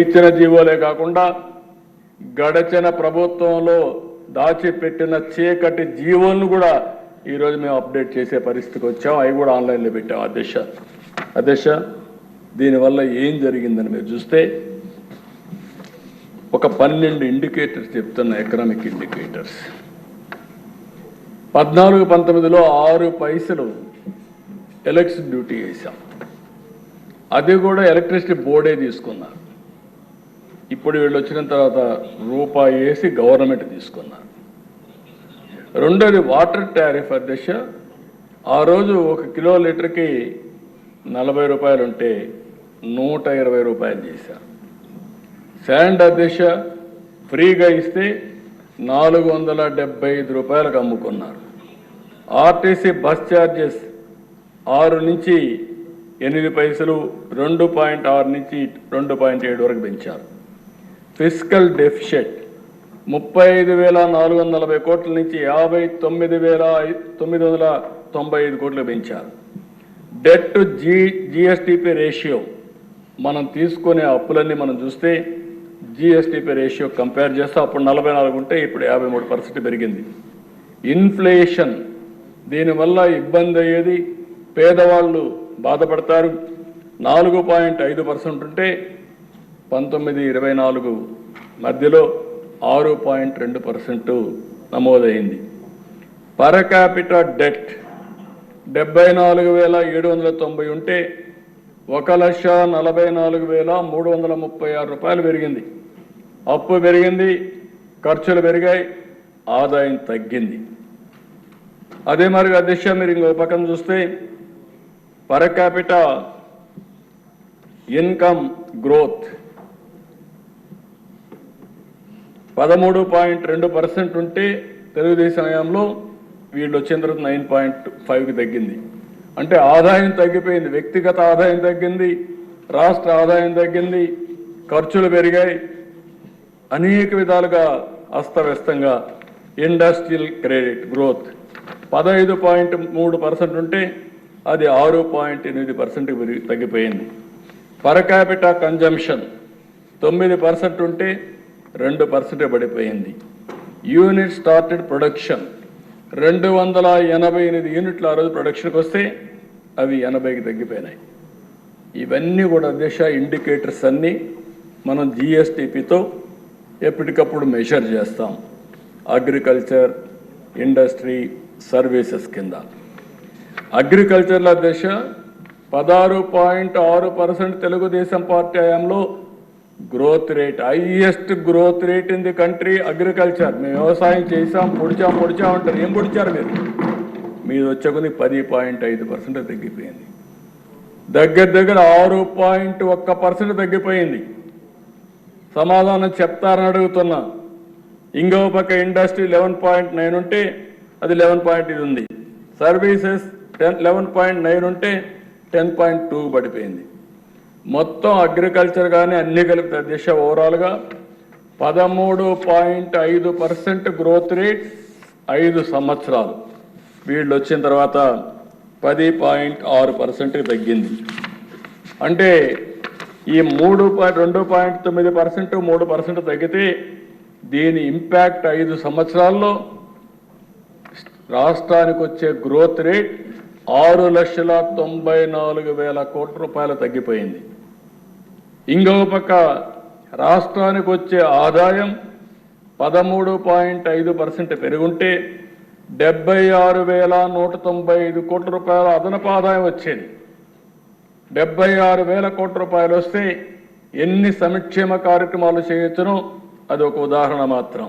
ఇచ్చిన జీవోలే కాకుండా గడచిన ప్రభుత్వంలో దాచిపెట్టిన చీకటి జీవోలను కూడా ఈరోజు మేము అప్డేట్ చేసే పరిస్థితికి వచ్చాం. అవి కూడా ఆన్లైన్లో పెట్టాం. అధ్యక్ష దీనివల్ల ఏం జరిగిందని మీరు చూస్తే ఒక 12 ఇండికేటర్స్ చెప్తున్న ఎకనామిక్ ఇండికేటర్స్. 14-19లో 6 పైసలు ఎలక్ట్రిసిటీ డ్యూటీ వేసాం. అది కూడా ఎలక్ట్రిసిటీ బోర్డే తీసుకున్నారు. ఇప్పుడు వీళ్ళు వచ్చిన తర్వాత రూపాయి వేసి గవర్నమెంట్ తీసుకున్నారు. రెండోది వాటర్ టారిఫ్. అధ్యక్ష ఆ రోజు 1 కిలో లీటర్కి 40 రూపాయలు ఉంటే 120 రూపాయలు చేశారు. శాండ్ అధ్యక్ష ఫ్రీగా ఇస్తే 475 రూపాయలకు అమ్ముకున్నారు. ఆర్టీసీ బస్ ఛార్జెస్ 6 నుంచి 8 పైసలు 2.6 నుంచి 2.7 వరకు పెంచారు. ఫిస్కల్ డెఫిషిట్ 35,440 కోట్ల నుంచి 59,995 కోట్లు పెంచారు. డెట్ టు జిఎస్టిపి రేషియో మనం తీసుకునే అప్పులన్నీ మనం చూస్తే జిఎస్టిపి రేషియో కంపేర్ చేస్తే అప్పుడు 44 ఉంటే ఇప్పుడు 53% పెరిగింది. ఇన్ఫ్లేషన్ దీనివల్ల ఇబ్బంది అయ్యేది, పేదవాళ్ళు బాధపడతారు. 4.5% ఉంటే 19-24 మధ్యలో 6.2% నమోదైంది. పర్ క్యాపిటా డెట్ 74,790 ఉంటే 1,44,336 రూపాయలు పెరిగింది. అప్పు పెరిగింది, ఖర్చులు పెరిగాయి, ఆదాయం తగ్గింది. అదే మరి అధ్యక్ష మీరు ఇంకో పక్కన చూస్తే పర్ క్యాపిటా ఇన్కమ్ గ్రోత్ 13.2% ఉంటే తెలుగుదేశం హయాంలో వీళ్ళు వచ్చిన తర్వాత 9.5కి తగ్గింది. అంటే ఆదాయం తగ్గిపోయింది, వ్యక్తిగత ఆదాయం తగ్గింది, రాష్ట్ర ఆదాయం తగ్గింది, ఖర్చులు పెరిగాయి, అనేక విధాలుగా అస్తవ్యస్తంగా. ఇండస్ట్రియల్ క్రెడిట్ గ్రోత్ 15.3% ఉంటే అది 6.8% తగ్గిపోయింది. పర్ క్యాపిటా కన్జంప్షన్ 9% ఉంటే 2% పడిపోయింది. యూనిట్ స్టార్టెడ్ ప్రొడక్షన్ 288 యూనిట్లు ఆ రోజు ప్రొడక్షన్కి వస్తే అవి 80కి తగ్గిపోయినాయి. ఇవన్నీ కూడా అధ్యక్ష ఇండికేటర్స్ అన్నీ మనం జిఎస్టిపితో ఎప్పటికప్పుడు మెషర్ చేస్తాం. అగ్రికల్చర్, ఇండస్ట్రీ, సర్వీసెస్ కింద. అగ్రికల్చర్లో అధ్యక్ష 16.6% తెలుగుదేశం పార్టీ హయాంలో growth rate, highest growth rate in the country agriculture. మేము వ్యవసాయం చేసాం, పొడిచాం అంటారు. ఏం పొడిచారు మీరు? మీరు వచ్చే కొద్ది 10.5% తగ్గిపోయింది. దగ్గర 6.1% తగ్గిపోయింది. సమాధానం చెప్తారని అడుగుతున్నా. ఇంకో పక్క ఇండస్ట్రీ 11.9 ఉంటే అది 11.8 ఉంది. సర్వీసెస్ 11.9 ఉంటే 10.2 పడిపోయింది. మొత్తం అగ్రికల్చర్ కానీ అన్ని కలిపి అధ్యక్ష ఓవరాల్గా 13.5% గ్రోత్ రేట్ 5 సంవత్సరాలు. వీళ్ళు వచ్చిన తర్వాత 10.6% తగ్గింది. అంటే ఈ 2.9% 3% తగ్గితే దీని ఇంపాక్ట్ 5 సంవత్సరాల్లో రాష్ట్రానికి వచ్చే గ్రోత్ రేట్ 6,94,000 కోట్ల రూపాయలు తగ్గిపోయింది. ఇంకో పక్క రాష్ట్రానికి వచ్చే ఆదాయం 13.5% పెరుగుంటే 76,195 కోట్ల రూపాయల అదనపు ఆదాయం వచ్చేది. 76,000 కోట్ల రూపాయలు వస్తే ఎన్ని సంక్షేమ కార్యక్రమాలు చేయొచ్చునో అది ఒక ఉదాహరణ మాత్రం.